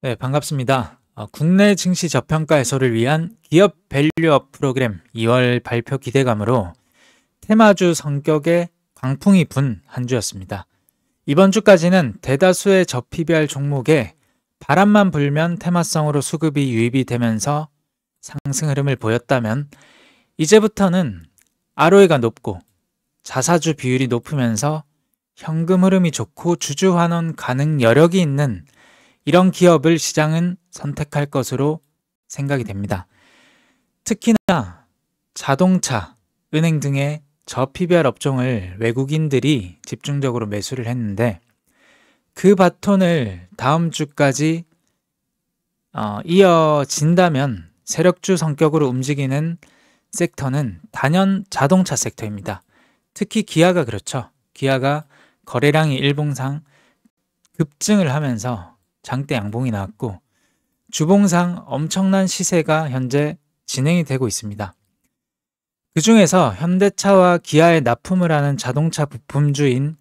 네, 반갑습니다. 국내 증시 저평가 해소를 위한 기업 밸류업 프로그램 2월 발표 기대감으로 테마주 성격의 광풍이 분 한 주였습니다. 이번 주까지는 대다수의 저PBR 종목에 바람만 불면 테마성으로 수급이 유입이 되면서 상승 흐름을 보였다면 이제부터는 ROE가 높고 자사주 비율이 높으면서 현금 흐름이 좋고 주주 환원 가능 여력이 있는 이런 기업을 시장은 선택할 것으로 생각이 됩니다. 특히나 자동차, 은행 등의 저PBR 업종을 외국인들이 집중적으로 매수를 했는데 그 바톤을 다음 주까지 이어진다면 세력주 성격으로 움직이는 섹터는 단연 자동차 섹터입니다. 특히 기아가 그렇죠. 기아가 거래량이 일봉상 급증을 하면서 장대 양봉이 나왔고 주봉상 엄청난 시세가 현재 진행이 되고 있습니다. 그 중에서 현대차와 기아에 납품을 하는 자동차 부품주인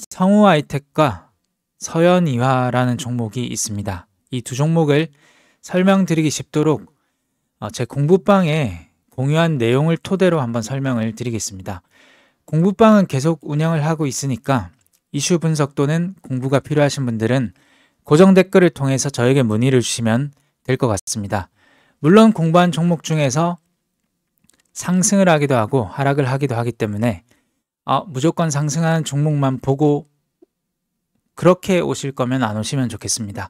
성우하이텍과 서현이화라는 종목이 있습니다. 이 두 종목을 설명드리기 쉽도록 제 공부방에 공유한 내용을 토대로 한번 설명을 드리겠습니다. 공부방은 계속 운영을 하고 있으니까 이슈 분석 또는 공부가 필요하신 분들은 고정 댓글을 통해서 저에게 문의를 주시면 될 것 같습니다. 물론 공부한 종목 중에서 상승을 하기도 하고 하락을 하기도 하기 때문에 무조건 상승하는 종목만 보고 그렇게 오실 거면 안 오시면 좋겠습니다.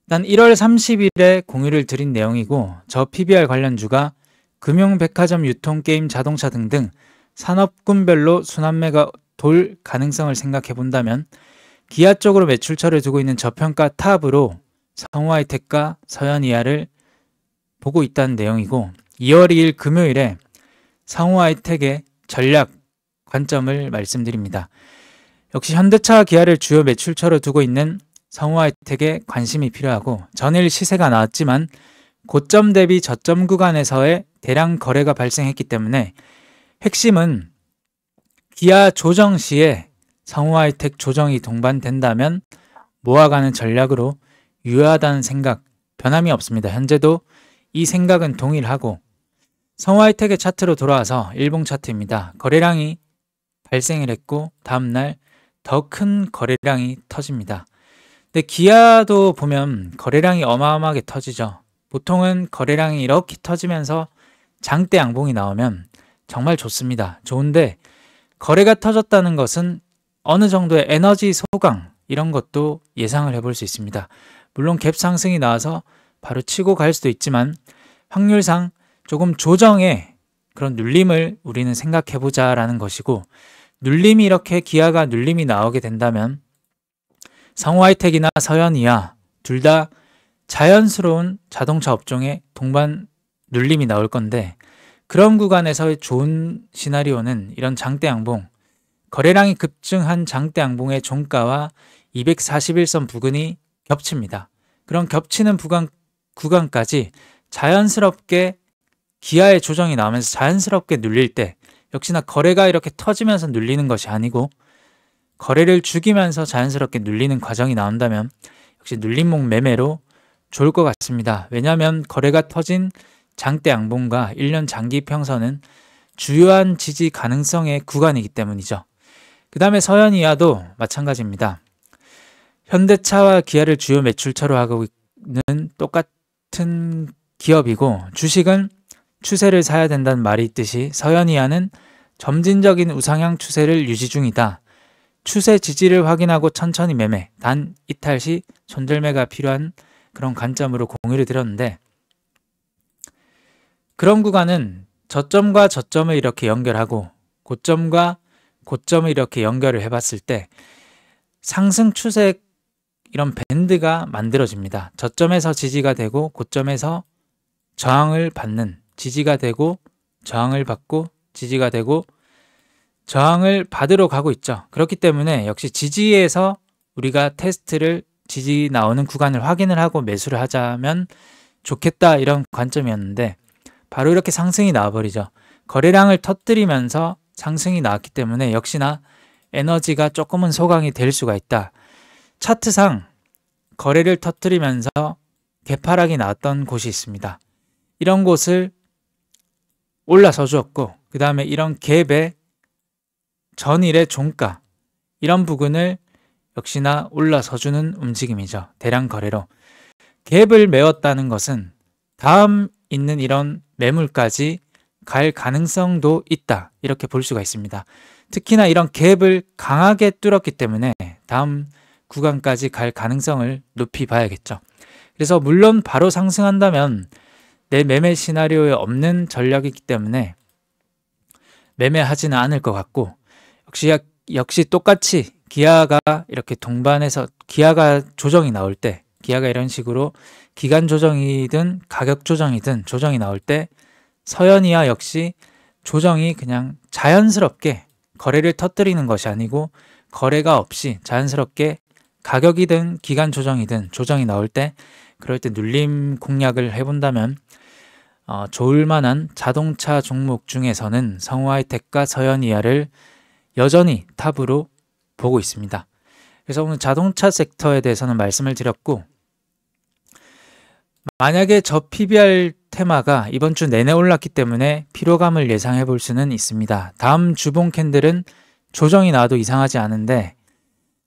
일단 1월 30일에 공유를 드린 내용이고 저 PBR 관련주가 금융, 백화점, 유통, 게임, 자동차 등등 산업군별로 순환매가 돌 가능성을 생각해 본다면 기아 쪽으로 매출처를 두고 있는 저평가 탑으로 성우하이텍과 서현이화를 보고 있다는 내용이고 2월 2일 금요일에 성우하이텍의 전략 관점을 말씀드립니다. 역시 현대차와 기아를 주요 매출처로 두고 있는 성우하이텍에 관심이 필요하고 전일 시세가 나왔지만 고점 대비 저점 구간에서의 대량 거래가 발생했기 때문에 핵심은 기아 조정 시에 성우하이텍 조정이 동반된다면 모아가는 전략으로 유효하다는 생각 변함이 없습니다. 현재도 이 생각은 동일하고 성우하이텍의 차트로 돌아와서 일봉 차트입니다. 거래량이 발생을 했고 다음날 더 큰 거래량이 터집니다. 근데 기아도 보면 거래량이 어마어마하게 터지죠. 보통은 거래량이 이렇게 터지면서 장대 양봉이 나오면 정말 좋습니다. 좋은데 거래가 터졌다는 것은 어느 정도의 에너지 소강 이런 것도 예상을 해볼 수 있습니다. 물론 갭 상승이 나와서 바로 치고 갈 수도 있지만 확률상 조금 조정의 그런 눌림을 우리는 생각해 보자라는 것이고 눌림이 이렇게 기아가 눌림이 나오게 된다면 성우하이텍이나 서현이화 둘 다 자연스러운 자동차 업종에 동반 눌림이 나올 건데 그런 구간에서의 좋은 시나리오는 이런 장대 양봉 거래량이 급증한 장대 양봉의 종가와 241선 부근이 겹칩니다. 그런 겹치는 구간까지 자연스럽게 기아의 조정이 나오면서 자연스럽게 눌릴 때 역시나 거래가 이렇게 터지면서 눌리는 것이 아니고 거래를 죽이면서 자연스럽게 눌리는 과정이 나온다면 역시 눌림목 매매로 좋을 것 같습니다. 왜냐하면 거래가 터진 장대 양봉과 1년 장기 평선은 주요한 지지 가능성의 구간이기 때문이죠. 그 다음에 서현이화도 마찬가지입니다. 현대차와 기아를 주요 매출처로 하고 있는 똑같은 기업이고 주식은 추세를 사야 된다는 말이 있듯이 서현이화는 점진적인 우상향 추세를 유지 중이다. 추세 지지를 확인하고 천천히 매매, 단 이탈 시 손절매가 필요한 그런 관점으로 공유를 드렸는데 그런 구간은 저점과 저점을 이렇게 연결하고 고점과 고점을 이렇게 연결을 해봤을 때 상승 추세 이런 밴드가 만들어집니다. 저점에서 지지가 되고 고점에서 저항을 받는 지지가 되고 저항을 받고 지지가 되고 저항을 받으러 가고 있죠. 그렇기 때문에 역시 지지에서 우리가 테스트를 지지 나오는 구간을 확인을 하고 매수를 하자면 좋겠다 이런 관점이었는데 바로 이렇게 상승이 나와버리죠. 거래량을 터뜨리면서 상승이 나왔기 때문에 역시나 에너지가 조금은 소강이 될 수가 있다. 차트상 거래를 터뜨리면서 개파락이 나왔던 곳이 있습니다. 이런 곳을 올라서 주었고, 그 다음에 이런 갭의 전일의 종가, 이런 부분을 역시나 올라서 주는 움직임이죠. 대량 거래로. 갭을 메웠다는 것은 다음 있는 이런 매물까지 갈 가능성도 있다, 이렇게 볼 수가 있습니다. 특히나 이런 갭을 강하게 뚫었기 때문에 다음 구간까지 갈 가능성을 높이 봐야겠죠. 그래서 물론 바로 상승한다면 내 매매 시나리오에 없는 전략이기 때문에 매매하지는 않을 것 같고, 역시 똑같이 기아가 이렇게 동반해서 기아가 조정이 나올 때, 기아가 이런 식으로 기간 조정이든 가격 조정이든 조정이 나올 때 서현이와 역시 조정이 그냥 자연스럽게 거래를 터뜨리는 것이 아니고 거래가 없이 자연스럽게 가격이든 기간 조정이든 조정이 나올 때, 그럴 때 눌림 공략을 해본다면 좋을 만한 자동차 종목 중에서는 성우하이텍과 서현이아를 여전히 탑으로 보고 있습니다. 그래서 오늘 자동차 섹터에 대해서는 말씀을 드렸고, 만약에 저 PBR 테마가 이번 주 내내 올랐기 때문에 피로감을 예상해 볼 수는 있습니다. 다음 주봉 캔들은 조정이 나와도 이상하지 않은데,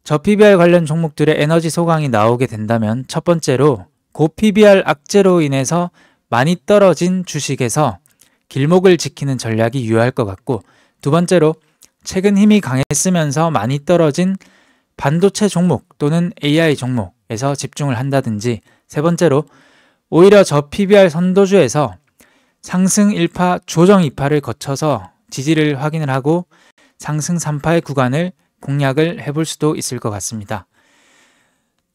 저 PBR 관련 종목들의 에너지 소강이 나오게 된다면 첫 번째로 고 PBR 악재로 인해서 많이 떨어진 주식에서 길목을 지키는 전략이 유효할 것 같고, 두 번째로 최근 힘이 강했으면서 많이 떨어진 반도체 종목 또는 AI 종목에서 집중을 한다든지, 세 번째로 오히려 저 PBR 선도주에서 상승 1파, 조정 2파를 거쳐서 지지를 확인을 하고 상승 3파의 구간을 공략을 해볼 수도 있을 것 같습니다.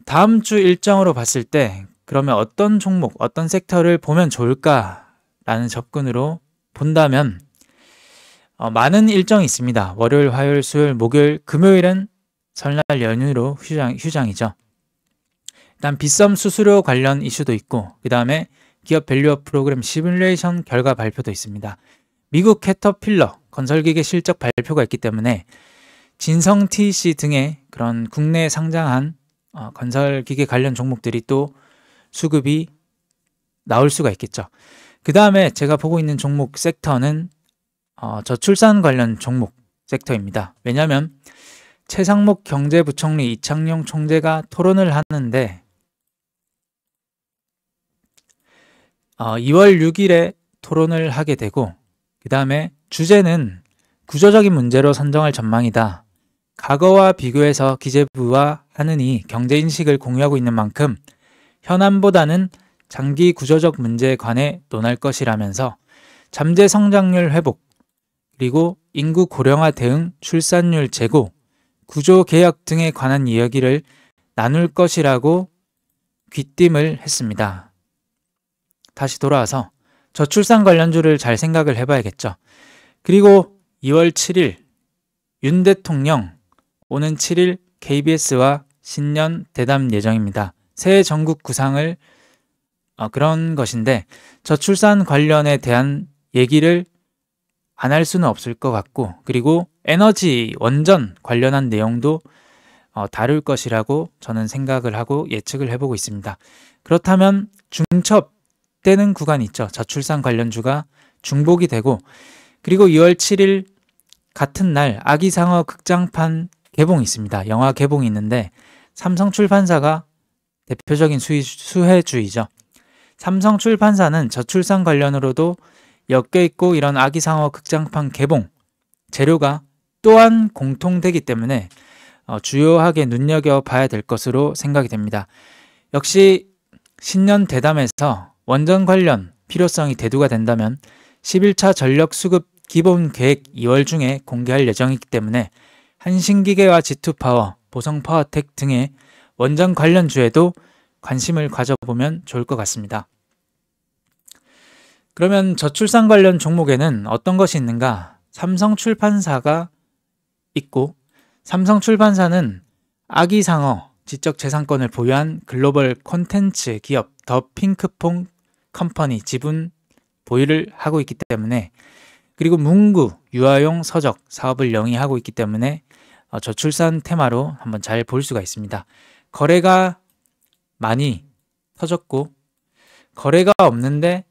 다음 주 일정으로 봤을 때 그러면 어떤 종목, 어떤 섹터를 보면 좋을까라는 접근으로 본다면 많은 일정이 있습니다. 월요일, 화요일, 수요일, 목요일, 금요일은 설날 연휴로 휴장이죠. 일단 빗썸 수수료 관련 이슈도 있고, 그 다음에 기업 밸류업 프로그램 시뮬레이션 결과 발표도 있습니다. 미국 캐터필러 건설기계 실적 발표가 있기 때문에 진성 TC 등의 그런 국내에 상장한 건설기계 관련 종목들이 또 수급이 나올 수가 있겠죠. 그 다음에 제가 보고 있는 종목 섹터는 저출산 관련 종목 섹터입니다. 왜냐하면 최상목 경제부총리 이창용 총재가 토론을 하는데 2월 6일에 토론을 하게 되고, 그 다음에 주제는 구조적인 문제로 선정할 전망이다. 과거와 비교해서 기재부와 하느니 경제인식을 공유하고 있는 만큼 현안보다는 장기 구조적 문제에 관해 논할 것이라면서 잠재 성장률 회복, 그리고 인구 고령화 대응, 출산율 제고, 구조 개혁 등에 관한 이야기를 나눌 것이라고 귀띔을 했습니다. 다시 돌아와서 저출산 관련주를 잘 생각을 해봐야겠죠. 그리고 2월 7일 윤 대통령 오는 7일 KBS와 신년 대담 예정입니다. 새해 전국 구상을 그런 것인데 저출산 관련에 대한 얘기를 안 할 수는 없을 것 같고, 그리고 에너지 원전 관련한 내용도 다룰 것이라고 저는 생각을 하고 예측을 해보고 있습니다. 그렇다면 중첩되는 구간이 있죠. 저출산 관련주가 중복이 되고, 그리고 2월 7일 같은 날 아기상어 극장판 개봉이 있습니다. 영화 개봉이 있는데 삼성출판사가 대표적인 수혜주이죠. 삼성출판사는 저출산 관련으로도 엮여있고 이런 아기상어 극장판 개봉 재료가 또한 공통되기 때문에 주요하게 눈여겨봐야 될 것으로 생각이 됩니다. 역시 신년 대담에서 원전 관련 필요성이 대두가 된다면 11차 전력 수급 기본 계획 2월 중에 공개할 예정이기 때문에 한신기계와 G2파워, 보성파워텍 등의 원전 관련주에도 관심을 가져보면 좋을 것 같습니다. 그러면 저출산 관련 종목에는 어떤 것이 있는가? 삼성출판사가 있고, 삼성출판사는 아기상어 지적재산권을 보유한 글로벌 콘텐츠 기업 더 핑크퐁 컴퍼니 지분 보유를 하고 있기 때문에, 그리고 문구, 유아용 서적 사업을 영위하고 있기 때문에 저출산 테마로 한번 잘 볼 수가 있습니다. 거래가 많이 터졌고, 거래가 없는데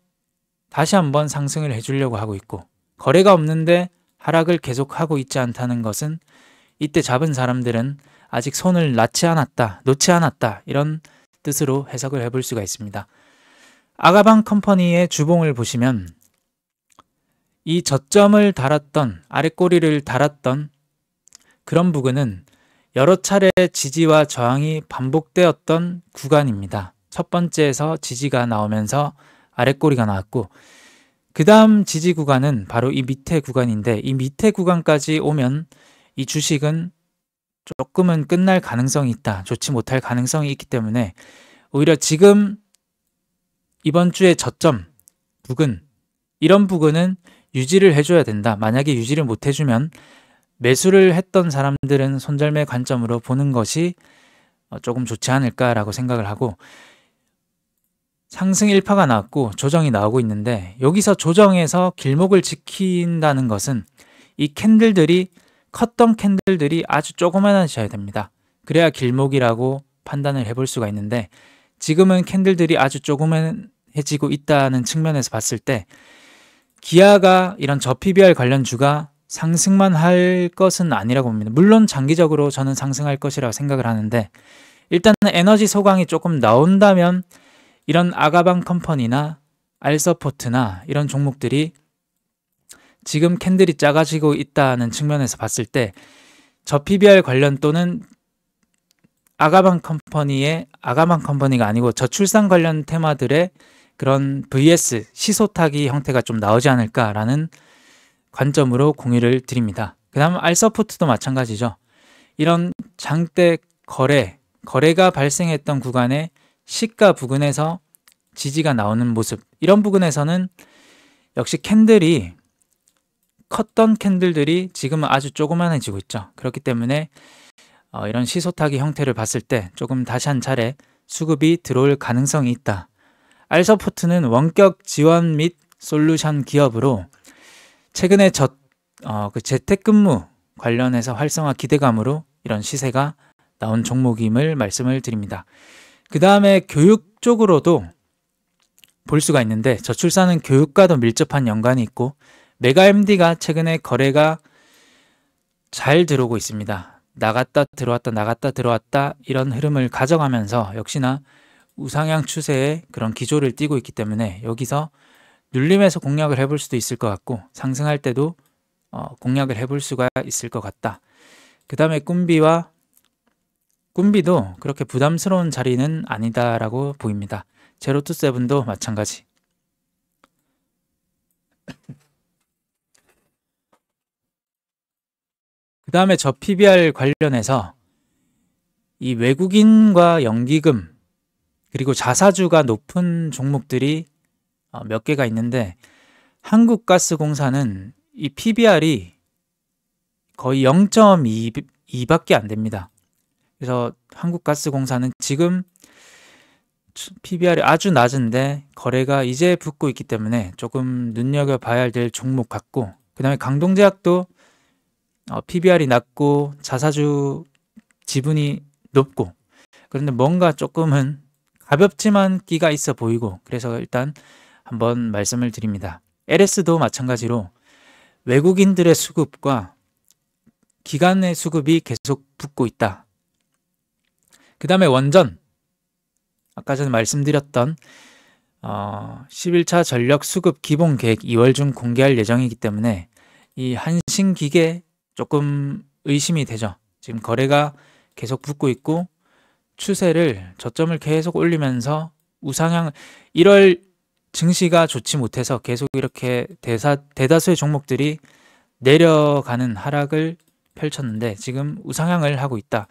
다시 한번 상승을 해주려고 하고 있고, 거래가 없는데 하락을 계속하고 있지 않다는 것은 이때 잡은 사람들은 아직 손을 놓지 않았다 이런 뜻으로 해석을 해볼 수가 있습니다. 아가방 컴퍼니의 주봉을 보시면 이 저점을 달았던, 아랫꼬리를 달았던 그런 부근은 여러 차례 지지와 저항이 반복되었던 구간입니다. 첫 번째에서 지지가 나오면서 아랫꼬리가 나왔고, 그 다음 지지 구간은 바로 이 밑에 구간인데, 이 밑에 구간까지 오면 이 주식은 조금은 끝날 가능성이 있다, 좋지 못할 가능성이 있기 때문에 오히려 지금 이번 주의 저점 부근, 이런 부근은 유지를 해줘야 된다. 만약에 유지를 못 해주면 매수를 했던 사람들은 손절매 관점으로 보는 것이 조금 좋지 않을까라고 생각을 하고, 상승 1파가 나왔고 조정이 나오고 있는데, 여기서 조정에서 길목을 지킨다는 것은 이 캔들들이, 컸던 캔들들이 아주 조그만해져야 됩니다. 그래야 길목이라고 판단을 해볼 수가 있는데, 지금은 캔들들이 아주 조그만해지고 있다는 측면에서 봤을 때 기아가 이런 저PBR 관련주가 상승만 할 것은 아니라고 봅니다. 물론 장기적으로 저는 상승할 것이라고 생각을 하는데, 일단은 에너지 소강이 조금 나온다면 이런 아가방 컴퍼니나 알서포트나 이런 종목들이 지금 캔들이 작아지고 있다는 측면에서 봤을 때 저PBR 관련 또는 아가방 컴퍼니가 아니고 저출산 관련 테마들의 그런 VS 시소타기 형태가 좀 나오지 않을까라는 관점으로 공유를 드립니다. 그 다음 알서포트도 마찬가지죠. 이런 장대 거래가 발생했던 구간의 시가 부근에서 지지가 나오는 모습, 이런 부분에서는 역시 캔들이, 컸던 캔들들이 지금은 아주 조그만해지고 있죠. 그렇기 때문에 이런 시소타기 형태를 봤을 때 조금 다시 한 차례 수급이 들어올 가능성이 있다. 알서포트는 원격 지원 및 솔루션 기업으로 최근에 재택근무 관련해서 활성화 기대감으로 이런 시세가 나온 종목임을 말씀을 드립니다. 그 다음에 교육 쪽으로도 볼 수가 있는데, 저출산은 교육과도 밀접한 연관이 있고 메가MD가 최근에 거래가 잘 들어오고 있습니다. 나갔다 들어왔다 이런 흐름을 가져가면서 역시나 우상향 추세의 그런 기조를 띠고 있기 때문에 여기서 눌림에서 공략을 해볼 수도 있을 것 같고, 상승할 때도 공략을 해볼 수가 있을 것 같다. 그 다음에 꿈비도 그렇게 부담스러운 자리는 아니다라고 보입니다. 제로투세븐도 마찬가지. 그 다음에 저 PBR 관련해서 이 외국인과 연기금 그리고 자사주가 높은 종목들이 몇 개가 있는데, 한국가스공사는 이 PBR이 거의 0.2밖에 안 됩니다. 그래서 한국가스공사는 지금 PBR이 아주 낮은데 거래가 이제 붙고 있기 때문에 조금 눈여겨봐야 될 종목 같고, 그 다음에 강동제약도 PBR이 낮고 자사주 지분이 높고, 그런데 뭔가 조금은 가볍지만 끼가 있어 보이고, 그래서 일단 한번 말씀을 드립니다. LS도 마찬가지로 외국인들의 수급과 기관의 수급이 계속 붙고 있다. 그 다음에 원전, 아까 전에 말씀드렸던 11차 전력 수급 기본 계획 2월 중 공개할 예정이기 때문에 이 한신기계 조금 의심이 되죠. 지금 거래가 계속 붙고 있고 추세를, 저점을 계속 올리면서 우상향, 1월 증시가 좋지 못해서 계속 이렇게 대다수의 종목들이 내려가는 하락을 펼쳤는데 지금 우상향을 하고 있다.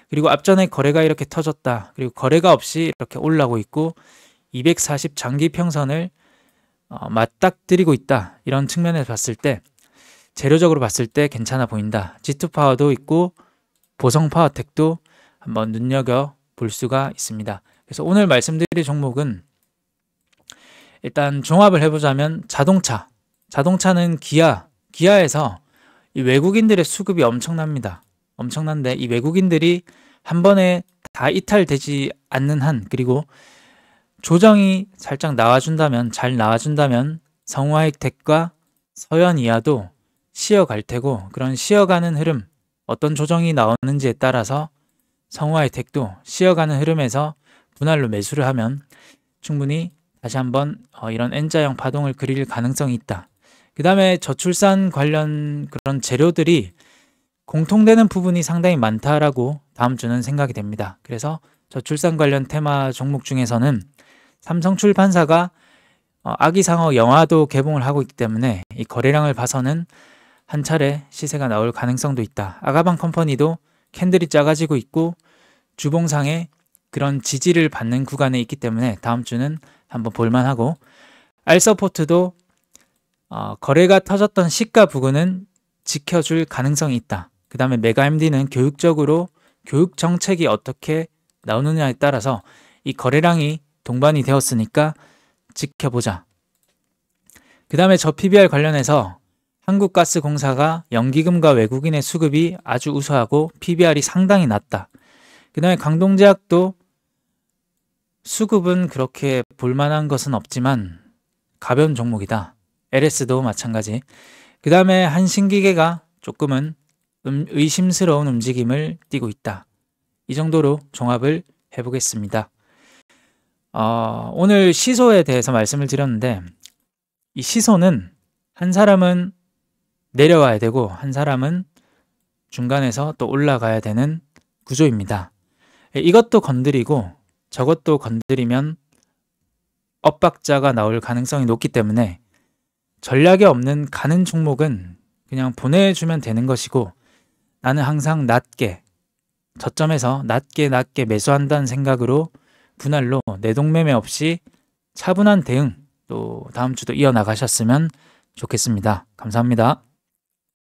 그리고 앞전에 거래가 이렇게 터졌다. 그리고 거래가 없이 이렇게 올라오고 있고 240 장기 평선을 맞닥뜨리고 있다. 이런 측면에서 봤을 때, 재료적으로 봤을 때 괜찮아 보인다. G2파워도 있고 보성파워텍도 한번 눈여겨 볼 수가 있습니다. 그래서 오늘 말씀드릴 종목은 일단 종합을 해보자면 자동차는 기아에서 이 외국인들의 수급이 엄청납니다. 엄청난데 이 외국인들이 한 번에 다 이탈되지 않는 한, 그리고 조정이 살짝 나와준다면, 잘 나와준다면 성우아익 덱과 서현 이하도 쉬어갈 테고, 그런 쉬어가는 흐름, 어떤 조정이 나오는지에 따라서 성우아익 덱도 쉬어가는 흐름에서 분할로 매수를 하면 충분히 다시 한번 이런 N자형 파동을 그릴 가능성이 있다. 그 다음에 저출산 관련 그런 재료들이 공통되는 부분이 상당히 많다라고 다음 주는 생각이 됩니다. 그래서 저출산 관련 테마 종목 중에서는 삼성출판사가 아기상어 영화도 개봉을 하고 있기 때문에 이 거래량을 봐서는 한 차례 시세가 나올 가능성도 있다. 아가방 컴퍼니도 캔들이 작아지고 있고 주봉상에 그런 지지를 받는 구간에 있기 때문에 다음 주는 한번 볼만하고, 알서포트도 거래가 터졌던 시가 부근은 지켜줄 가능성이 있다. 그 다음에 메가MD는 교육적으로 교육 정책이 어떻게 나오느냐에 따라서 이 거래량이 동반이 되었으니까 지켜보자. 그 다음에 저 PBR 관련해서 한국가스공사가 연기금과 외국인의 수급이 아주 우수하고 PBR이 상당히 낮다. 그 다음에 강동제약도 수급은 그렇게 볼만한 것은 없지만 가벼운 종목이다. LS도 마찬가지. 그 다음에 한신기계가 조금은 의심스러운 움직임을 띠고 있다. 이 정도로 종합을 해보겠습니다. 오늘 시소에 대해서 말씀을 드렸는데, 이 시소는 한 사람은 내려와야 되고 한 사람은 중간에서 또 올라가야 되는 구조입니다. 이것도 건드리고 저것도 건드리면 엇박자가 나올 가능성이 높기 때문에 전략이 없는 가는 종목은 그냥 보내주면 되는 것이고, 나는 항상 낮게, 저점에서 낮게 매수한다는 생각으로 분할로 내동매매 없이 차분한 대응 또 다음 주도 이어나가셨으면 좋겠습니다. 감사합니다.